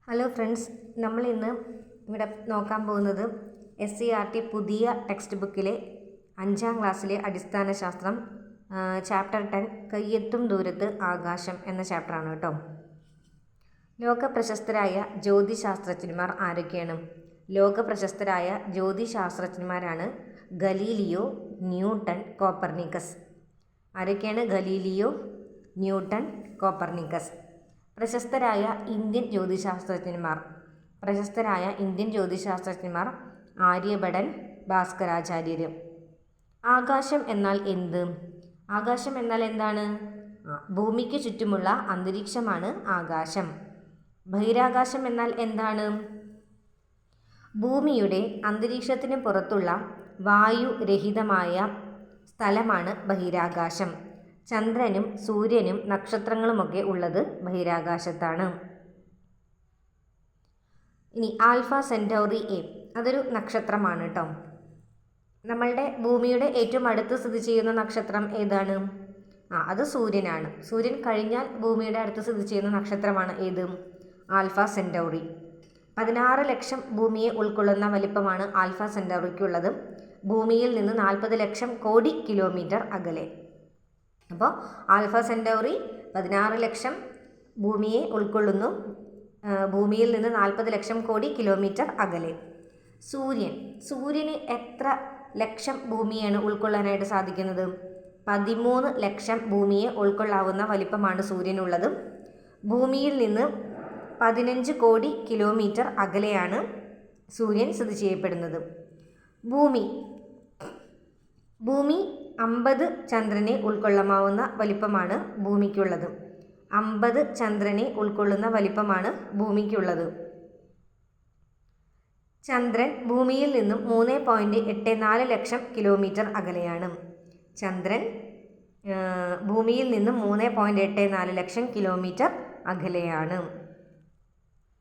Hello friends, നമ്മൾ ഇന്ന് ഇവിടെ നോക്കാൻ പോകുന്നത് SCERT പുതിയ ടെക്സ്റ്റ് ബുക്കിലെ 5ാം ക്ലാസ്സിലെ അടിസ്ഥാന ശാസ്ത്രം ചാപ്റ്റർ 10 കയ്യെത്തും ദൂരത്ത് ആകാശം എന്ന ചാപ്റ്ററാണ് കേട്ടോ. ലോക പ്രശസ്തരായ ജ്യോതിശാസ്ത്രജ്ഞന്മാർ ആരൊക്കെയാണ്? ലോക പ്രശസ്തരായ ജ്യോതിശാസ്ത്രജ്ഞന്മാരാണ് ഗലീലിയോ, ന്യൂട്ടൺ, കോപ്പർനിക്കസ്. ആരൊക്കെയാണ്? Galileo, newton, Copernicus. പ്രശസ്തരായ ഇന്ത്യൻ ജ്യോതിശാസ്ത്രജ്ഞന്മാർ ആര്യഭടൻ, ഭാസ്കരാചാര്യർ. ആകാശം എന്നാൽ എന്ത്? ആകാശം എന്നാൽ എന്താണ്? ഭൂമിക്ക് ചുറ്റുമുള്ള അന്തരീക്ഷമാണ് ആകാശം. ബഹിരാകാശം എന്നാൽ എന്താണ്? ഭൂമിയുടെ അന്തരീക്ഷത്തിന് പുറത്തുള്ള വായുരഹിതമായ സ്ഥലമാണ് ബഹിരാകാശം. ചന്ദ്രനും സൂര്യനും നക്ഷത്രങ്ങളുമൊക്കെ ഉള്ളത് ബഹിരാകാശത്താണ്. ഇനി ആൽഫ സെൻറ്റൗറി എ, അതൊരു നക്ഷത്രമാണ് കേട്ടോ. നമ്മളുടെ ഭൂമിയുടെ ഏറ്റവും അടുത്ത് സ്ഥിതി ചെയ്യുന്ന നക്ഷത്രം ഏതാണ്? അത് സൂര്യനാണ്. സൂര്യൻ കഴിഞ്ഞാൽ ഭൂമിയുടെ അടുത്ത് സ്ഥിതി ചെയ്യുന്ന നക്ഷത്രമാണ് ഏത്? ആൽഫ സെൻറ്റൗറി. 16 ലക്ഷം ഭൂമിയെ ഉൾക്കൊള്ളുന്ന വലിപ്പമാണ് ആൽഫ സെൻറ്റൗറിക്കുള്ളത്. ഭൂമിയിൽ നിന്ന് 40 ലക്ഷം കോടി കിലോമീറ്റർ അകലെ. അപ്പോൾ ആൽഫ സെൻറ്റൗറി 16 ലക്ഷം ഭൂമിയെ ഉൾക്കൊള്ളുന്നു. ഭൂമിയിൽ നിന്ന് 40 ലക്ഷം കോടി കിലോമീറ്റർ അകലെ. സൂര്യന് എത്ര ലക്ഷം ഭൂമിയാണ് ഉൾക്കൊള്ളാനായിട്ട് സാധിക്കുന്നത്? 13 ലക്ഷം ഭൂമിയെ ഉൾക്കൊള്ളാവുന്ന വലിപ്പമാണ് സൂര്യനുള്ളത്. ഭൂമിയിൽ നിന്ന് 15 കോടി കിലോമീറ്റർ അകലെയാണ് സൂര്യൻ സ്ഥിതി ചെയ്യപ്പെടുന്നത്. ഭൂമി 50 ചന്ദ്രനെ ഉൾക്കൊള്ളാവുന്ന വലിപ്പമാണ് ഭൂമിക്കുള്ളത്. 50 ചന്ദ്രനെ ഉൾക്കൊള്ളുന്ന വലിപ്പമാണ് ഭൂമിക്കുള്ളത്. ചന്ദ്രൻ ഭൂമിയിൽ നിന്നും 3.84 ലക്ഷം കിലോമീറ്റർ അകലെയാണ്. ചന്ദ്രൻ ഭൂമിയിൽ നിന്നും 3.84 ലക്ഷം കിലോമീറ്റർ അകലെയാണ്.